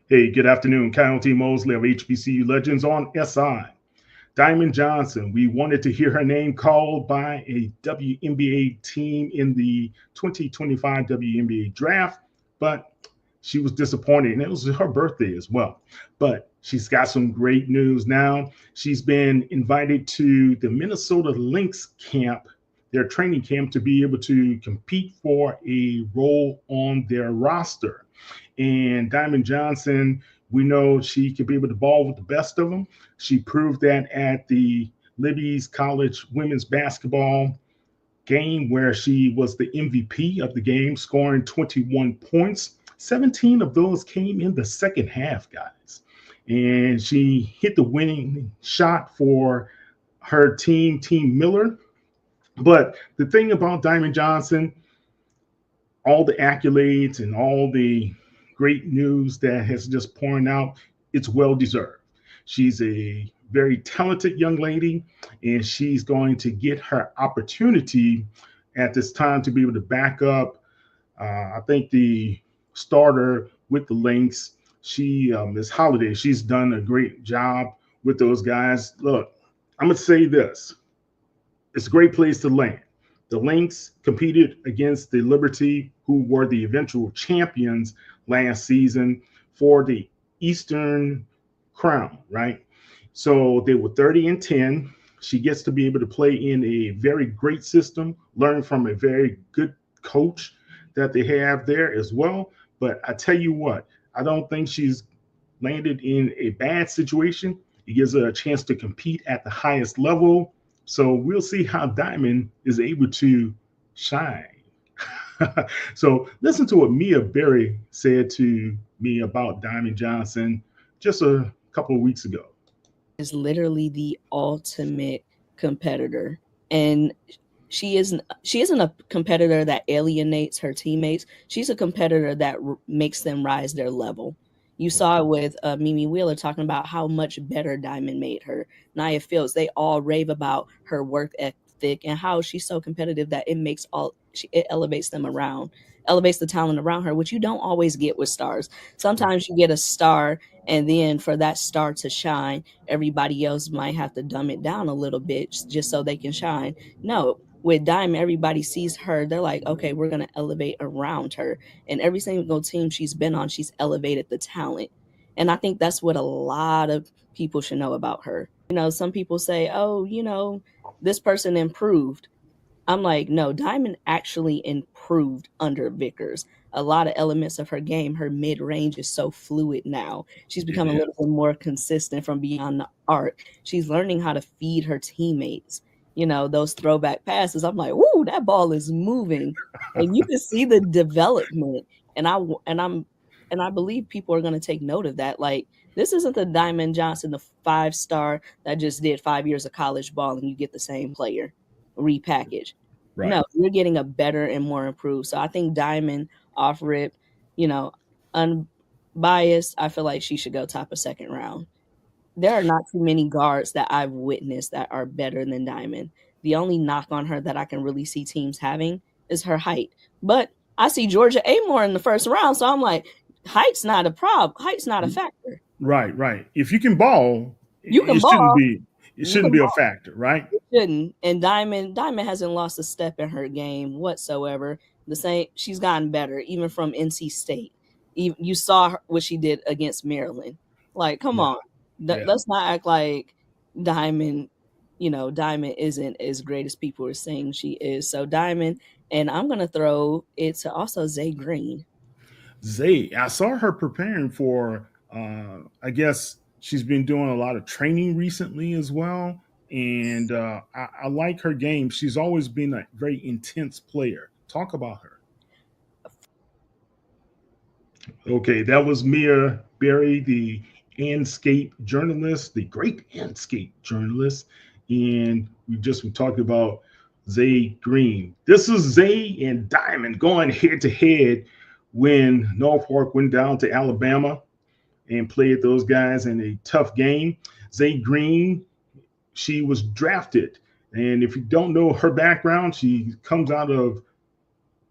Hey, good afternoon. Kyle T. Mosley of HBCU Legends on SI. Diamond Johnson, we wanted to hear her name called by a WNBA team in the 2025 WNBA draft, but she was disappointed, and it was her birthday as well. But she's got some great news now. She's been invited to the Minnesota Lynx camp, their training camp, to be able to compete for a role on their roster. And Diamond Johnson, we know she could be able to ball with the best of them. She proved that at the Libby's College women's basketball game where she was the MVP of the game, scoring 21 points. 17 of those came in the second half, guys. And she hit the winning shot for her team, Team Miller. But the thing about Diamond Johnson, all the accolades and all the great news that has just poured out, it's well deserved. She's a very talented young lady, and she's going to get her opportunity at this time to be able to back up. I think the starter with the Lynx, she Miss Holiday, she's done a great job with those guys. Look, I'm gonna say this: it's a great place to land. The Lynx competed against the Liberty, who were the eventual champions last season for the Eastern Crown, right? So they were 30 and 10. She gets to be able to play in a very great system, learn from a very good coach that they have there as well. But I tell you what, I don't think she's landed in a bad situation. It gives her a chance to compete at the highest level. So we'll see how Diamond is able to shine. So listen to what Mia Berry said to me about Diamond Johnson just a couple of weeks ago. Is literally the ultimate competitor. And she isn't a competitor that alienates her teammates. She's a competitor that makes them rise their level. You saw it with Mimi Wheeler talking about how much better Diamond made her. Nia Fields, they all rave about her work ethic and how she's so competitive that it elevates them around, elevates the talent around her, which you don't always get with stars. Sometimes you get a star, and then for that star to shine, everybody else might have to dumb it down a little bit just so they can shine. No, with Diamond, everybody sees her. They're like, okay, we're gonna elevate around her. And every single team she's been on, she's elevated the talent. And I think that's what a lot of people should know about her. Some people say, oh, this person improved. I'm like, no, Diamond actually improved under Vickers. A lot of elements of her game, her mid range is so fluid now. She's It become a little is. bit more consistent from beyond the arc. She's learning how to feed her teammates. Those throwback passes. I'm like, woo, that ball is moving, and you can see the development. And I w- and I believe people are going to take note of that. Like, this isn't the Diamond Johnson, the 5-star that just did 5 years of college ball, and you get the same player repackaged. Right. No, you're getting a better and more improved. So I think Diamond offer it, you know, unbiased. I feel like she should go top of second round. There are not too many guards that I've witnessed that are better than Diamond. The only knock on her that I can really see teams having is her height. But I see Georgia Amore in the first round, so I'm like, height's not a problem. Height's not a factor. Right, right. If you can ball, You can it shouldn't ball. be it You shouldn't can be a factor, right? shouldn't. And Diamond hasn't lost a step in her game whatsoever. The same, she's gotten better, even from NC State. Even, you saw what she did against Maryland. Like, come Yeah, on, yeah. let's not act like Diamond. Diamond isn't as great as people are saying she is. So Diamond, and I'm gonna throw it to also Zay Green. Zay, I saw her preparing for. I guess she's been doing a lot of training recently as well, and I like her game. She's always been a very intense player. Talk about her. Okay, that was Mia Berry, the Anscape journalist, the great Anscape journalist. And we talked about Zay Green. This is Zay and Diamond going head to head when Norfolk went down to Alabama and played those guys in a tough game. Zay Green, she was drafted. And if you don't know her background, she comes out of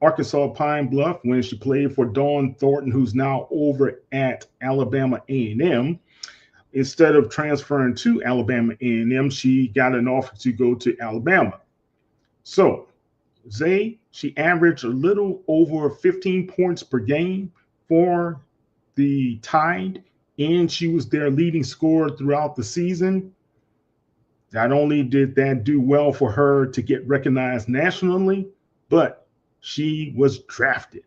Arkansas Pine Bluff when she played for Dawn Thornton, who's now over at Alabama A&M. Instead of transferring to Alabama A&M, she got an offer to go to Alabama. So Zay, she averaged a little over 15 points per game for the Tide, and she was their leading scorer throughout the season. Not only did that do well for her to get recognized nationally, but she was drafted,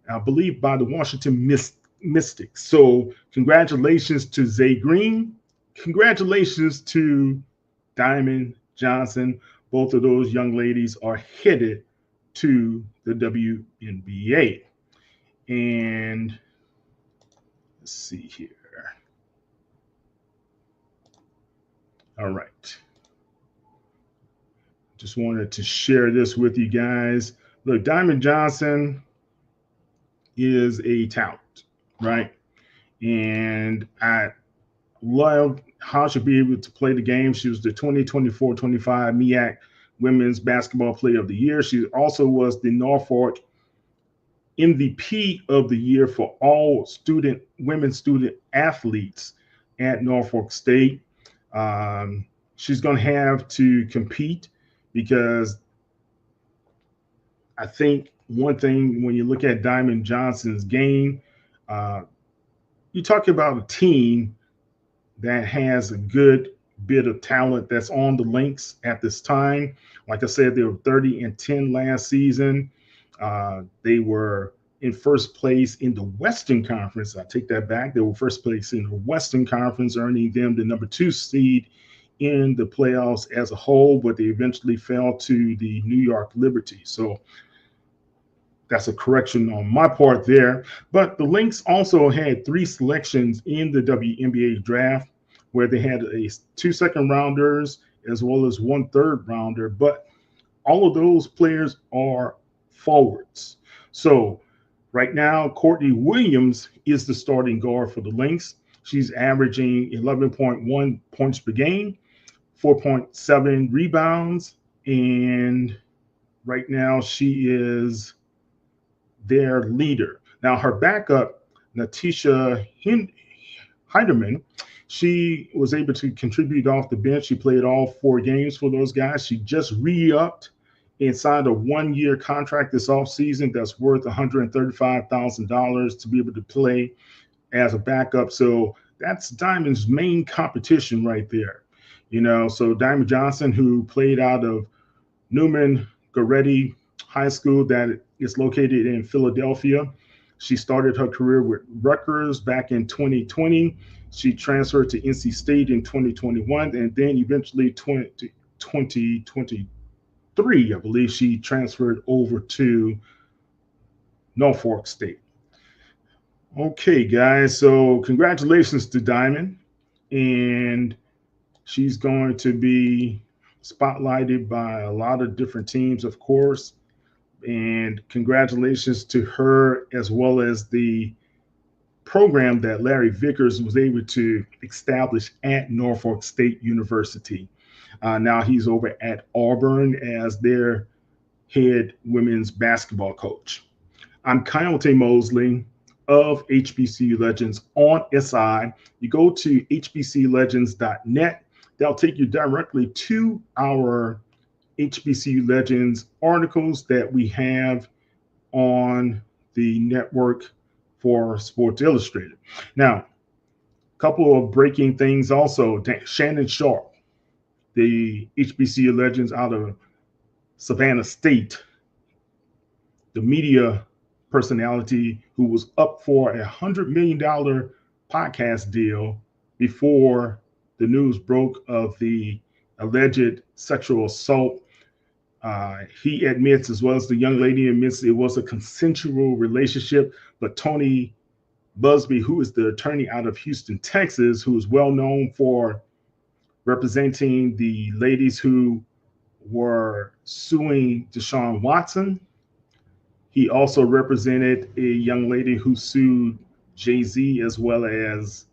I believe, by the Washington Mystics. So, congratulations to Zay Green. Congratulations to Diamond Johnson. Both of those young ladies are headed to the WNBA. And let's see here. All right. Just wanted to share this with you guys. Look, Diamond Johnson is a talent, right? And I love how she'll be able to play the game. She was the 2024-25 MEAC Women's Basketball Player of the Year. She also was the Norfolk MVP of the year for all women student athletes at Norfolk State. She's going to have to compete because I think one thing when you look at Diamond Johnson's game, you talk about a team that has a good bit of talent that's on the Lynx at this time. Like I said, they were 30-10 last season. They were in first place in the Western Conference. I take that back. They were first place in the Western Conference, earning them the number 2 seed in the playoffs as a whole, but they eventually fell to the New York Liberty. So that's a correction on my part there. But the Lynx also had 3 selections in the WNBA draft, where they had 2 second rounders as well as 1 third rounder. But all of those players are forwards. So right now, Courtney Williams is the starting guard for the Lynx. She's averaging 11.1 points per game, 4.7 rebounds, and right now she is their leader. Now her backup, Natisha Heiderman, she was able to contribute off the bench. She played all 4 games for those guys. She just re-upped and signed a 1-year contract this offseason that's worth $135,000 to be able to play as a backup. So that's Diamond's main competition right there. So Diamond Johnson, who played out of Newman Goretti High School that is located in Philadelphia. She started her career with Rutgers back in 2020. She transferred to NC State in 2021, and then eventually 2023, I believe, she transferred over to Norfolk State. Okay, guys, so congratulations to Diamond. And she's going to be spotlighted by a lot of different teams, of course. And congratulations to her, as well as the program that Larry Vickers was able to establish at Norfolk State University. Now he's over at Auburn as their head women's basketball coach. I'm Coyote Mosley of HBCU Legends on SI. You go to hbclegends.net. That'll take you directly to our HBCU Legends articles that we have on the network for Sports Illustrated. Now, a couple of breaking things also. Shannon Sharp, the HBCU Legends out of Savannah State, the media personality who was up for $100 million podcast deal before the news broke of the alleged sexual assault. He admits, as well as the young lady admits, it was a consensual relationship. But Tony Busby, who is the attorney out of Houston, Texas, who is well known for representing the ladies who were suing Deshaun Watson. He also represented a young lady who sued Jay-Z as well as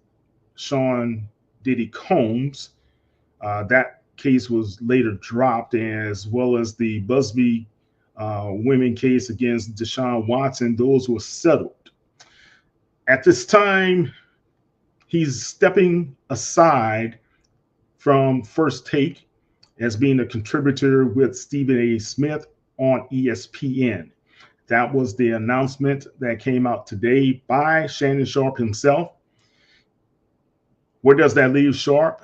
Sean Diddy Combs. That case was later dropped, as well as the Busby women case against Deshaun Watson. Those were settled. At this time, he's stepping aside from First Take as being a contributor with Stephen A. Smith on ESPN. That was the announcement that came out today by Shannon Sharpe himself. Where does that leave Sharpe?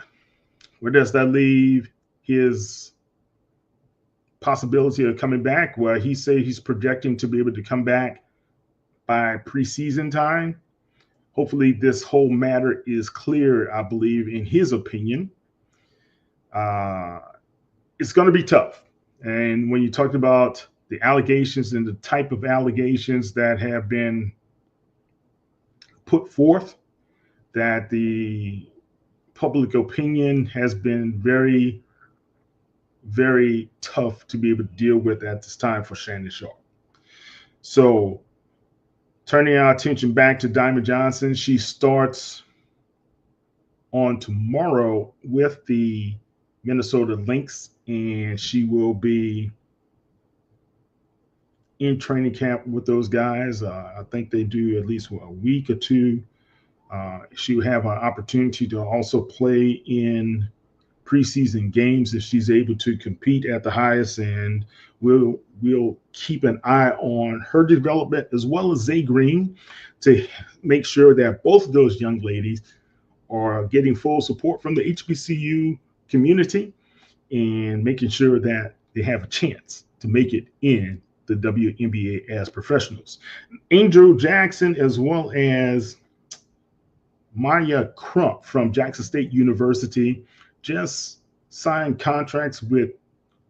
Where does that leave his possibility of coming back? Well, he said he's projecting to be able to come back by preseason time. Hopefully, this whole matter is clear, I believe, in his opinion. It's going to be tough. And when you talked about the allegations and the type of allegations that have been put forth, that the public opinion has been very, very tough to be able to deal with at this time for Shannon Sharpe. So, turning our attention back to Diamond Johnson, she starts on tomorrow with the Minnesota Lynx, and she will be in training camp with those guys. I think they do at least a week or two. She will have an opportunity to also play in preseason games if she's able to compete at the highest, and we'll keep an eye on her development as well as Zay Green to make sure that both of those young ladies are getting full support from the HBCU community and making sure that they have a chance to make it in the WNBA as professionals. Angel Jackson as well as Maya Crump from Jackson State University just signed contracts with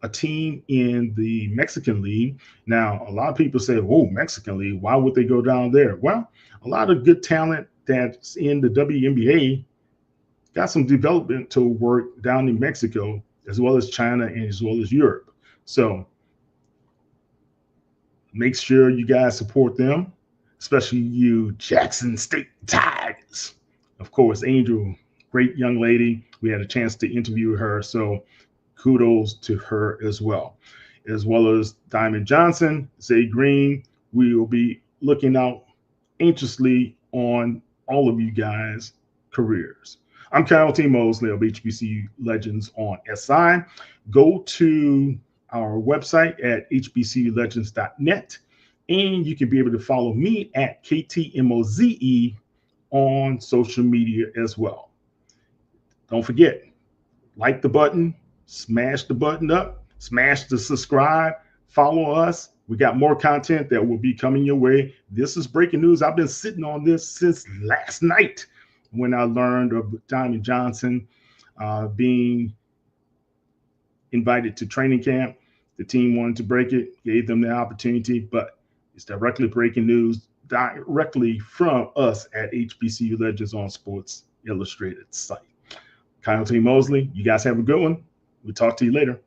a team in the Mexican League. Now, a lot of people say, oh, Mexican League, why would they go down there? Well, a lot of good talent that's in the WNBA got some developmental work down in Mexico, as well as China and as well as Europe. So make sure you guys support them, especially you Jackson State Tigers. Of course, Angel, great young lady. We had a chance to interview her, so kudos to her as well as Diamond Johnson, Zay Green. We will be looking out anxiously on all of you guys' careers. I'm Kyle T. Mosley of HBCU Legends on SI. Go to our website at hbculegends.net, and you can be able to follow me at KTMOZE on social media as well. Don't forget, like the button, smash the button up, smash the subscribe, follow us. We got more content that will be coming your way. This is breaking news. I've been sitting on this since last night when I learned of Diamond Johnson being invited to training camp. The team wanted to break it, gave them the opportunity, but it's directly breaking news directly from us at HBCU Legends on Sports Illustrated site. Kyle T. Mosley, you guys have a good one. We'll talk to you later.